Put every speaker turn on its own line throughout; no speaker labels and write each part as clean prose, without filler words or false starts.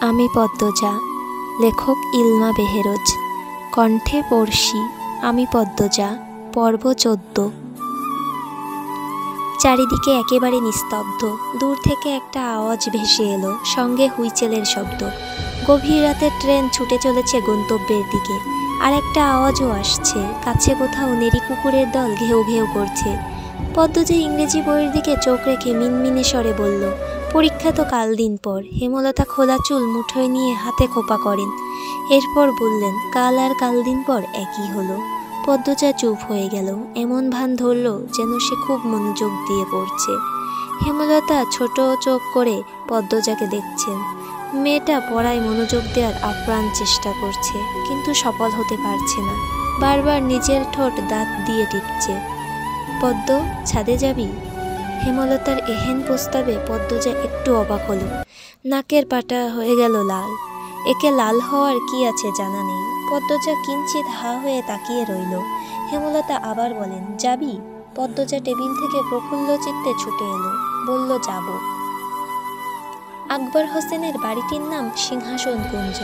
আমি পদ্মজা। লেখক ইলমা বেহেরোজ। কণ্ঠে পড়শি আমি পদ্মজা। পর্ব 14। চারিদিকে একেবারে নিস্তব্ধ। দূর থেকে একটা আওয়াজ ভেসে এলো, সঙ্গে হুইচেলের শব্দ। গভীর রাতের ট্রেন ছুটে চলেছে গন্তব্যের দিকে। আর একটা আওয়াজও আসছে, কাছে কোথাও নেড়ি কুকুরের দল ঘেউ ঘেউ করছে। পদ্মজা ইংরেজি বইয়ের দিকে চোখ রেখে মিনমিনে স্বরে বলল, পরীক্ষা তো কাল দিন পর। হেমলতা খোলা চুল মুঠোয় নিয়ে হাতে খোপা করেন। এরপর বললেন, কাল আর কাল দিন পর একই হলো। পদ্মজা চুপ হয়ে গেল। এমন ভান ধরল যেন সে খুব মনোযোগ দিয়ে পড়ছে। হেমলতা ছোট চোখ করে পদ্মজাকে দেখছেন। মেয়েটা পড়ায় মনোযোগ দেওয়ার আপ্রাণ চেষ্টা করছে, কিন্তু সফল হতে পারছে না। বারবার নিজের ঠোঁট দাঁত দিয়ে টিপছে। পদ্ম, ছাদে যাবি? হেমলতার এহেন প্রস্তাবে পদ্মজা একটু অবাক হলো। নাকের পাটা হয়ে গেল লাল। একে লাল হওয়ার কি আছে জানা নেই। পদ্মজা কিঞ্চিত হা হয়ে তাকিয়ে রইল। হেমলতা আবার বলেন, যাবি? পদ্মজা টেবিল থেকে প্রফুল্ল চিত্তে ছুটে এলো, বলল, যাব। আকবর হোসেনের বাড়িটির নাম সিংহাসন কুঞ্জ।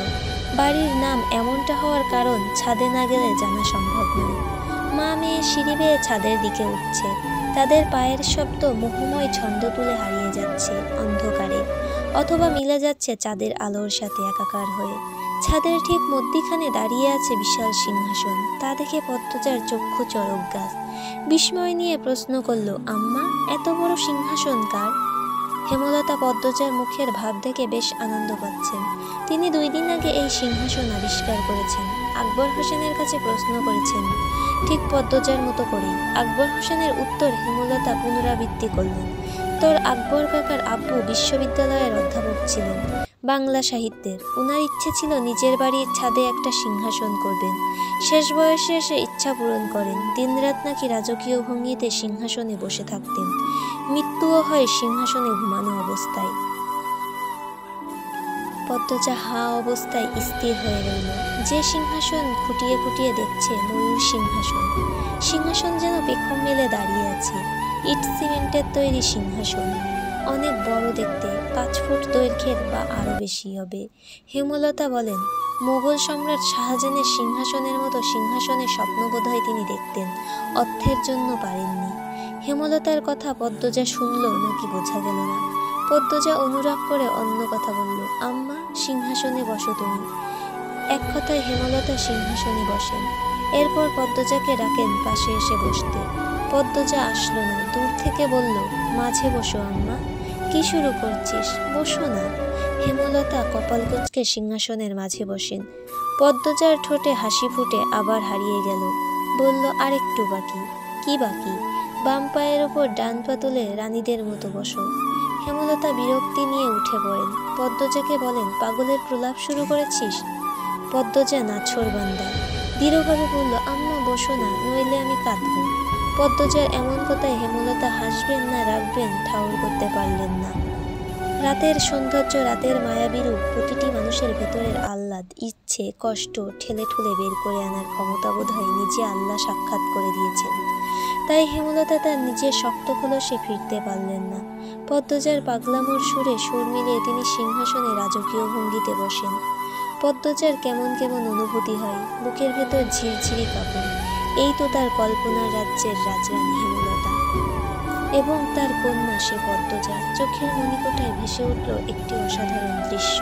বাড়ির নাম এমনটা হওয়ার কারণ ছাদে না গেলে জানা সম্ভব নয়। মা মেয়ে সিঁড়ি বেয়ে ছাদের দিকে উঠছে। তাদের পায়ের শব্দ মোহময় ছন্দ তুলে হারিয়ে যাচ্ছে অন্ধকারে, অথবা মিলে যাচ্ছে চাঁদের আলোর সাথে একাকার হয়ে। ছাদের ঠিক মধ্যিখানে দাঁড়িয়ে আছে বিশাল সিংহাসন। তা দেখে পদ্মজার চক্ষু চড়ক গাছ। বিস্ময় নিয়ে প্রশ্ন করল, আম্মা, এত বড় সিংহাসন কার? হেমলতা পদ্মজার মুখের ভাব দেখে বেশ আনন্দ পাচ্ছেন। তিনি 2 দিন আগে এই সিংহাসন আবিষ্কার করেছেন। আকবর হোসেনের কাছে প্রশ্ন করেছেন, ঠিক পদ্মজার মতো করেই। আকবর হোসেনের উত্তর হেমলতা পুনরাবৃত্তি করলেন। তোর আকবর কাকার আব্বু বিশ্ববিদ্যালয়ের অধ্যাপক ছিলেন, বাংলা সাহিত্যের। ওনার ইচ্ছে ছিল নিজের বাড়ির ছাদে একটা সিংহাসন করবেন। শেষ বয়সে এসে ইচ্ছা পূরণ করেন। দিনরাত নাকি রাজকীয় ভঙ্গিতে সিংহাসনে বসে থাকতেন। মৃত্যুও হয় সিংহাসনে ঘুমানো অবস্থায়। পদ্মজা হা অবস্থায় স্থির হয়ে রইল। যে সিংহাসন খুঁটিয়ে খুঁটিয়ে দেখছে ময়ূর সিংহাসন। সিংহাসন যেন পেখম মেলে দাঁড়িয়ে আছে। ইট সিমেন্টের তৈরি সিংহাসন, অনেক বড় দেখতে, 5 ফুট দৈর্ঘ্যের বা আরও বেশি হবে। হেমলতা বলেন, মোগল সম্রাট শাহজাহানের সিংহাসনের মতো সিংহাসনের স্বপ্ন বোধহয় তিনি দেখতেন, অর্থের জন্য পারেননি। হেমলতার কথা পদ্মজা শুনল নাকি বোঝা গেল না। পদ্মজা অনুরাগ করে অন্য কথা বলল, আম্মা, সিংহাসনে বসো তুমি। এক কথায় হেমলতা সিংহাসনে বসেন। এরপর পদ্মজাকে ডাকেন পাশে এসে বসতে। পদ্মজা আসলো না, দূর থেকে বলল, মাঝে বসো আম্মা। কি শুরু করছিস? বসো না। হেমলতা কপাল কুঁচকে সিংহাসনের মাঝে বসেন। পদ্মজার ঠোঁটে হাসি ফুটে আবার হারিয়ে গেল। বলল, আরেকটু বাকি। কি বাকি? বাম পায়ের ওপর ডান পা তুলে রানীদের মতো বসো। হেমলতা বিরক্তি নিয়ে উঠে পড়েন। পদ্মজাকে বলেন, পাগলের প্রলাপ শুরু করেছিস? পদ্মজা নাছোড়বান্দা দৃঢ়ভাবে বলল, আম্মা বসো না, নইলে আমি কাঁদব। পদ্মজার এমন কথায় হেমলতা হাসবেন না রাখবেন ঠাউর করতে পারলেন না। রাতের সৌন্দর্য, রাতের মায়াবী রূপ, প্রতিটি মানুষের ভেতরের আহ্লাদ, ইচ্ছে, কষ্ট ঠেলে ঠুলে বের করে আনার ক্ষমতা বোধহয় নিজে আল্লাহ সাক্ষাৎ করে দিয়েছেন। তাই হেমলতা তার নিজের শক্ত খোলসে ফিরতে পারলেন না। পদ্মজার পাগলামোর সুরে সুর মিলিয়ে তিনি সিংহাসনে রাজকীয় ভঙ্গিতে বসেন। পদ্মজার কেমন কেমন অনুভূতি হয়, বুকের ভেতর ঝিরঝিরি কাঁপন। এই তো তার কল্পনার রাজ্যের রাজরানী হেমলতা এবং তার কন্যা সে পদ্মজা। চোখের মণিকোঠায় ভেসে উঠল একটি অসাধারণ দৃশ্য।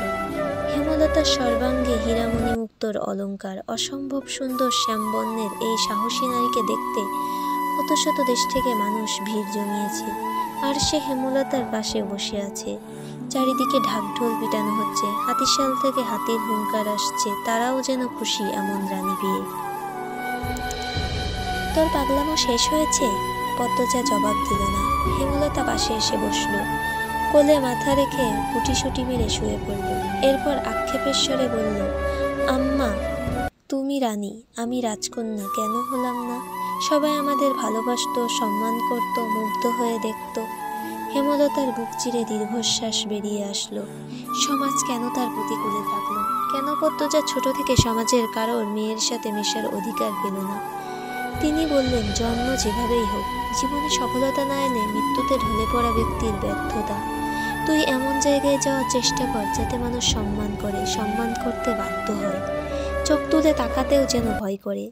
হেমলতার সর্বাঙ্গে হীরামণিমুক্তর অলঙ্কার। অসম্ভব সুন্দর শ্যামবর্ণের এই সাহসী নারীকে দেখতে কত শত দেশ থেকে মানুষ ভিড় জমিয়েছে। আর সে হেমলতার পাশে বসে আছে। চারিদিকে ঢাকঢোল পিটানো হচ্ছে, হাতিশাল থেকে হাতির হুঙ্কার আসছে। তারাও যেন খুশি এমন রানী পেয়ে। তোর পাগলামো শেষ হয়েছে? পদ্মজা জবাব দিল না। হেমলতা পাশে এসে বসল, কোলে মাথা রেখে গুটিসুটি মেরে শুয়ে পড়ল। এরপর আক্ষেপের স্বরে বলল, আম্মা, তুমি রানী, আমি রাজকন্যা, কেন হলাম না? সবাই আমাদের ভালোবাসত, সম্মান করত, মুগ্ধ হয়ে দেখত। হেমলতার বুক চিরে দীর্ঘশ্বাস বেরিয়ে আসলো। সমাজ কেন তার প্রতিকূলে থাকলো? কেন পদ্মজা ছোট থেকে সমাজের কারোর মেয়ের সাথে মেশার অধিকার পেল না? তিনি বললেন, জন্ম যেভাবেই হোক, জীবনে সফলতা না এলে মৃত্যুতে ঢলে পড়া ব্যক্তির ব্যর্থতা। তুই এমন জায়গায় যাওয়ার চেষ্টা কর যাতে মানুষ সম্মান করে, সম্মান করতে বাধ্য হয়, চোখ তুলে তাকাতেও যেন ভয় করে।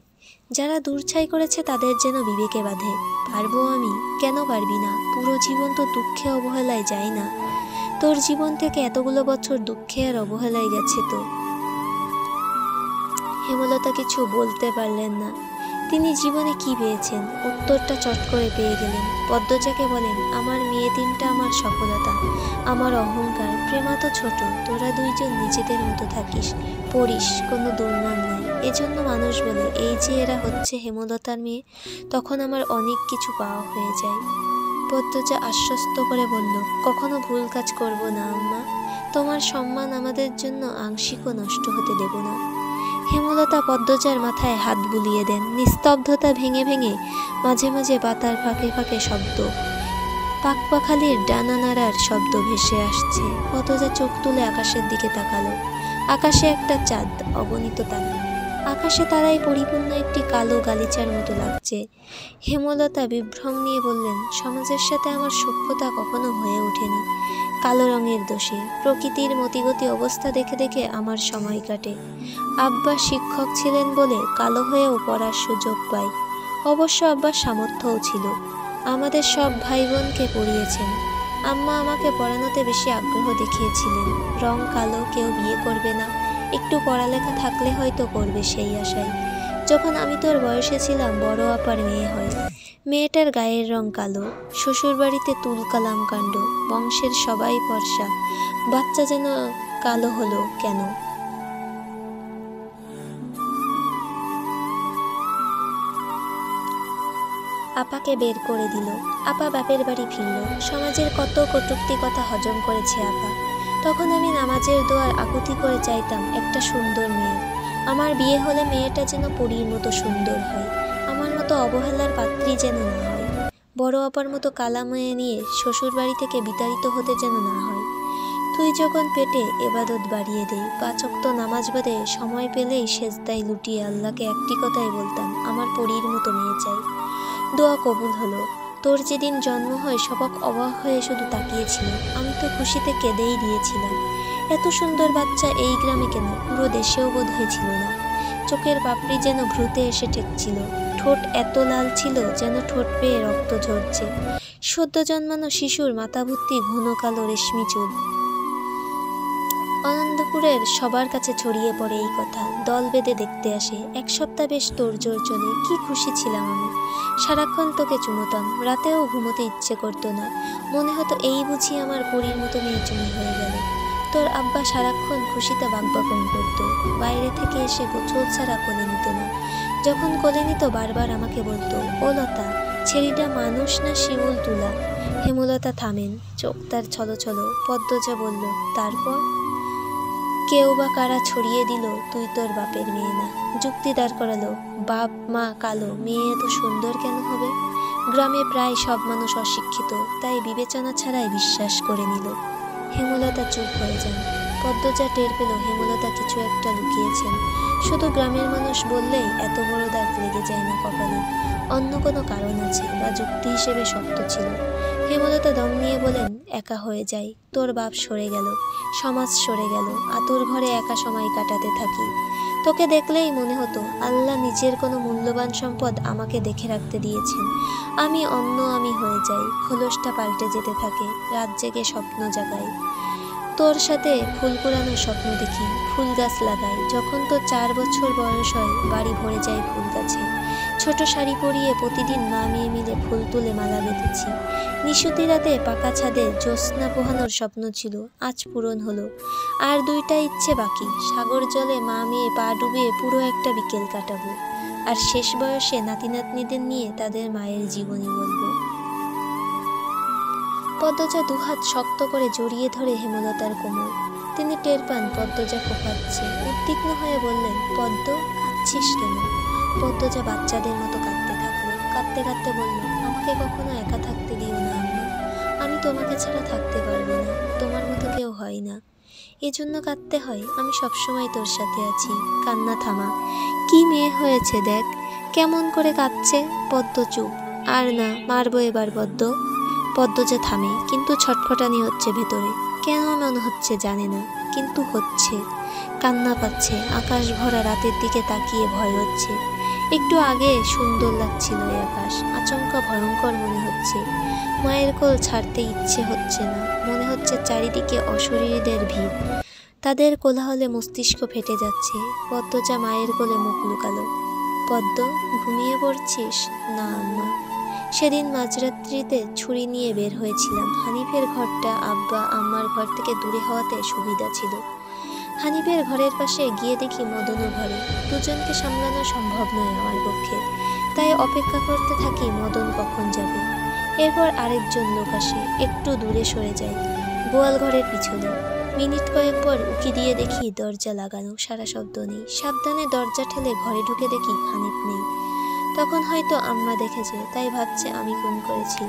যারা দূরছাই করেছে তাদের যেন বিবেকে বাঁধে। পারবো আমি? কেন পারবি না? পুরো জীবন তো দুঃখে অবহেলায় যায় না। তোর জীবন থেকে এতগুলো বছর দুঃখে আর অবহেলায় গেছে তো। হেমলতা কিছু বলতে পারলেন না। তিনি জীবনে কি পেয়েছেন, উত্তরটা চট করে পেয়ে গেলেন। পদ্মজাকে বলেন, আমার মেয়ে তিনটা আমার সফলতা, আমার অহংকার। প্রেমা তো ছোট, তোরা দুইজন নিজেদের মতো থাকিস, পড়িস, কোনো দুর্নাম নাই। এজন্য মানুষ বলে এই যে এরা হচ্ছে হেমলতার মেয়ে, তখন আমার অনেক কিছু পাওয়া হয়ে যায়। পদ্মজা আশ্বস্ত করে বলল, কখনো ভুল কাজ করব না আম্মা, তোমার সম্মান আমাদের জন্য আংশিকও নষ্ট হতে দেব না। হেমলতা পদ্মজার মাথায় হাত বুলিয়ে দেন। নিস্তব্ধতা ভেঙে ভেঙে মাঝে মাঝে পাতার ফাঁকে ফাঁকে শব্দ, পাখপাখালির ডানা নাড়ার শব্দ ভেসে আসছে। পদ্মজা চোখ তুলে আকাশের দিকে তাকালো। আকাশে একটা চাঁদ, অগণিত তারা। আকাশে তারাই পরিপূর্ণ একটি কালো গালিচার মতো লাগছে। হেমলতা বিভ্রম নিয়ে বললেন, সমাজের সাথে আমার সভ্যতা কখনো হয়ে ওঠেনি। কালো রঙের দোষে প্রকৃতির মতিগতি অবস্থা দেখে দেখে আমার সময় কাটে। আব্বা শিক্ষক ছিলেন বলে কালো হয়েও পড়ার সুযোগ পাই। অবশ্য আব্বার সামর্থ্যও ছিল, আমাদের সব ভাই বোনকে পড়িয়েছেন। আম্মা আমাকে পড়ানোতে বেশি আগ্রহ দেখিয়েছিলেন। রং কালো, কেউ বিয়ে করবে না, একটু পড়ালেখা থাকলে হয়তো করবে সেই আশায়। যখন আমি তোর বয়সে ছিলাম বড় আপার মেয়ে হয়। মেয়েটার গায়ের রং কালো, শ্বশুরবাড়িতে তুলকালাম কাণ্ড, বংশের সবাই ফর্সা, বাচ্চা যেন কালো হলো কেন? আপাকে বের করে দিল। আপা বাপের বাড়ি ফিরল। সমাজের কত কটূক্তি কথা হজম করেছে আপা। তখন আমি নামাজের দোয়ার আকুতি করে চাইতাম একটা সুন্দর মেয়ে। আমার বিয়ে হলে মেয়েটা যেন পরীর মতো সুন্দর হয়, আমার মতো অবহেলার পাত্রী যেন না হয়, বড় আপার মতো কালা মেয়ে নিয়ে শ্বশুর বাড়ি থেকে বিতাড়িত হতে যেন না হয়। তুই যখন পেটে এবাদত বাড়িয়ে দেই, 5 ওয়াক্ত নামাজ বাদে সময় পেলেই সেজদায় লুটিয়ে আল্লাহকে একটি কথাই বলতাম, আমার পরীর মতো মেয়ে চাই। দোয়া কবুল হলো। তোর যেদিন জন্ম হয় সবাক অবাক হয়ে শুধু তাকিয়েছিল। আমি তো খুশিতে কেঁদেই দিয়েছিলাম। এত সুন্দর বাচ্চা এই গ্রামে কেন, পুরো দেশেও বোধ হয়েছিল না। চোখের পাপড়ি যেন ভ্রুতে এসে ঠেকছিল। ঠোঁট এত লাল ছিল যেন ঠোঁট পেয়ে রক্ত ঝরছে। সদ্য জন্মানো শিশুর মাথা ভর্তি ঘন কালো রেশমি চুল। আনন্দপুরের সবার কাছে ছড়িয়ে পড়ে এই কথা। দল বেঁধে দেখতে আসে। 1 সপ্তাহ বেশ তোড়জোড় চলে। কি খুশি ছিলাম আমি। সারাক্ষণ তোকে চুমোতাম, রাতেও ঘুমোতে ইচ্ছে করতো না। মনে হতো এই বুঝি আমার পরীর মতো মেয়ে চুমি হয়ে গেল। তোর আব্বা সারাক্ষণ খুশিতে বাকবাকন করতো। বাইরে থেকে এসে গোছল ছাড়া কোলে নিত না। যখন কোলে নিত বারবার আমাকে বলতো, ও লতা, ছেলেটা মানুষ না শিমুল তুলা। হেমলতা থামেন, চোখ তার ছলছল। পদ্মজা বলল, তারপর? কেউ বা কারা ছড়িয়ে দিল তুই তোর বাপের মেয়ে না। যুক্তি দাঁড় করালো, বাপ মা কালো, মেয়ে এত সুন্দর কেন হবে? গ্রামে প্রায় সব মানুষ অশিক্ষিত, তাই বিবেচনা ছাড়াই বিশ্বাস করে নিল। হেমলতা চুপ হয়ে যান। পদ্মজা টের পেল হেমলতা কিছু একটা লুকিয়েছেন। শুধু গ্রামের মানুষ বললেই এত বড় দাগ লেগে যায় না কপালে। অন্য কোনো কারণ আছে বা যুক্তি হিসেবে শক্ত ছিল। হেমলতা দম নিয়ে বলেন, একা হয়ে যাই। তোর বাপ সরে গেল, সমাজ সরে গেল, আতুর ঘরে একা সময় কাটাতে থাকি। তোকে দেখলেই মনে হতো আল্লাহ নিজের কোনো মূল্যবান সম্পদ আমাকে দেখে রাখতে দিয়েছেন। আমি অন্য আমি হয়ে যাই, খোলসটা পাল্টে যেতে থাকে, রাত জেগে স্বপ্ন জাগাই। তোর সাথে ফুল কুড়ানোর স্বপ্ন দেখি, ফুল গাছ লাগাই। যখন তোর 4 বছর বয়স হয় বাড়ি ভরে যায় ফুল গাছে। ছোট শাড়ি পরিয়ে প্রতিদিন মা মেয়ে মিলে ফুল তুলে মালা বেঁধেছি। নিশুতি রাতে পাকা ছাদে জ্যোৎস্না পোহানোর স্বপ্ন ছিল, আজ পূরণ হলো। আর 2টা ইচ্ছে বাকি, সাগর জলে মা মেয়ে পা ডুবিয়ে পুরো একটা বিকেল কাটাবো। আর শেষ বয়সে নাতি নাতনিদের নিয়ে তাদের মায়ের জীবনী বলবো। পদ্মজা দুহাত শক্ত করে জড়িয়ে ধরে হেমলতার কোমর। তিনি টের পান পদ্মজা কোপাচ্ছে। উদ্বিগ্ন হয়ে বললেন, পদ্ম, কাঁদছিস কেন? পদ্মজা বাচ্চাদের মতো কাঁদতে থাকলো। কাঁদতে কাঁদতে বলল, আমাকে কখনো একা থাকতে দিও না আম্মা। আমি তোমাকে ছাড়া থাকতে পারবো না, তোমার মতো কেউ হয় না। এজন্য কাঁদতে হয়, আমি সবসময় তোর সাথে আছি। কান্না থামা। কি মেয়ে হয়েছে দেখ, কেমন করে কাঁদছে। পদ্ম চুপ। আর না, মারবো এবার পদ্ম। পদ্মজা থামে, কিন্তু ছটফটানি হচ্ছে ভেতরে। কেন মনে হচ্ছে জানে না, কিন্তু হচ্ছে। কান্না পাচ্ছে, আকাশ ভরা রাতের দিকে তাকিয়ে ভয় হচ্ছে। একটু আগে সুন্দর লাগছিল এই আকাশ, আচমকা ভয়ঙ্কর মনে হচ্ছে। মায়ের কোল ছাড়তে ইচ্ছে হচ্ছে না, মনে হচ্ছে চারিদিকে অশরীরীদের ভিড়। তাদের কোলাহলে মস্তিষ্ক ফেটে যাচ্ছে। পদ্মজা মায়ের কোলে মুখ লুকালো। পদ্ম, ঘুমিয়ে পড়ছিস? না আম্মা। সেদিন মাঝরাত্রিতে ছুরি নিয়ে বের হয়েছিলাম। হানিফের ঘরটা আব্বা আম্মার ঘর থেকে দূরে হওয়াতে সুবিধা ছিল। হানিফের ঘরের পাশে গিয়ে দেখি মদনও ঘরে। দুজনকে সামলানো সম্ভব নয় আমার পক্ষে, তাই অপেক্ষা করতে থাকি মদন কখন যাবে। এরপর আরেকজন লোক আসে, একটু দূরে সরে যায়, গোয়াল ঘরের পিছনে। মিনিট কয়েক পর উকি দিয়ে দেখি দরজা লাগানো, সারা শব্দ নেই। সাবধানে দরজা ঠেলে ঘরে ঢুকে দেখি হানিফ নেই। তখন হয়তো আম্মা দেখেছে, তাই ভাবছে আমি খুন করেছি।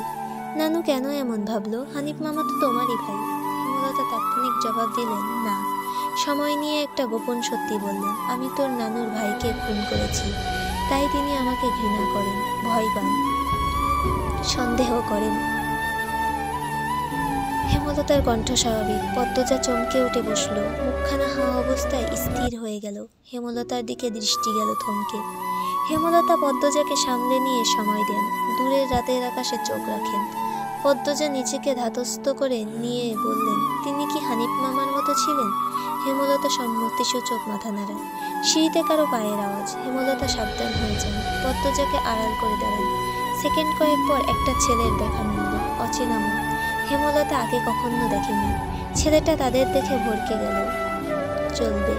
নানু কেন এমন ভাবলো? হানিফ মামা তো তোমারই ভাই। হেমলতা তাৎক্ষণিক জবাব দিলেন, না। সময় নিয়ে একটা গোপন সত্যি বললেন, আমি তোর নানুর ভাইকে খুন করেছি। তাই তিনি আমাকে ঘৃণা করেন, ভয় পান, সন্দেহ করেন। হেমলতার কণ্ঠ স্বাভাবিক। পদ্মজা চমকে উঠে বসলো, মুখখানা হাওয়া অবস্থায় স্থির হয়ে গেল। হেমলতার দিকে দৃষ্টি গেল থমকে। হেমলতা পদ্মজাকে সামলে নিয়ে সময় দেন, দূরের রাতের আকাশে চোখ রাখেন। পদ্মজা নিজেকে ধাতস্থ করে নিয়ে বললেন, তিনি কি হানিফ মামার মতো ছিলেন? হেমলতা সম্মতিসূচক মাথা নাড়ান। সিঁড়িতে কারো পায়ের আওয়াজ। হেমলতা সাবধান হয়ে যান, পদ্মজাকে আড়াল করে দাঁড়ান। সেকেন্ড কয়েক পর একটা ছেলের দেখা মিলল, অচেনা মুখ। হেমলতা আগে কখনো দেখেনি। ছেলেটা তাদের দেখে ভরকে গেল। চলবে।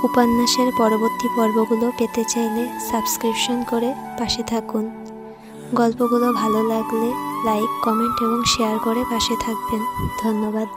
উপন্যাসের পরবর্তী পর্বগুলো পেতে চাইলে সাবস্ক্রিপশন করে পাশে থাকুন। গল্পগুলো ভালো লাগলে লাইক, কমেন্ট এবং শেয়ার করে পাশে থাকবেন। ধন্যবাদ।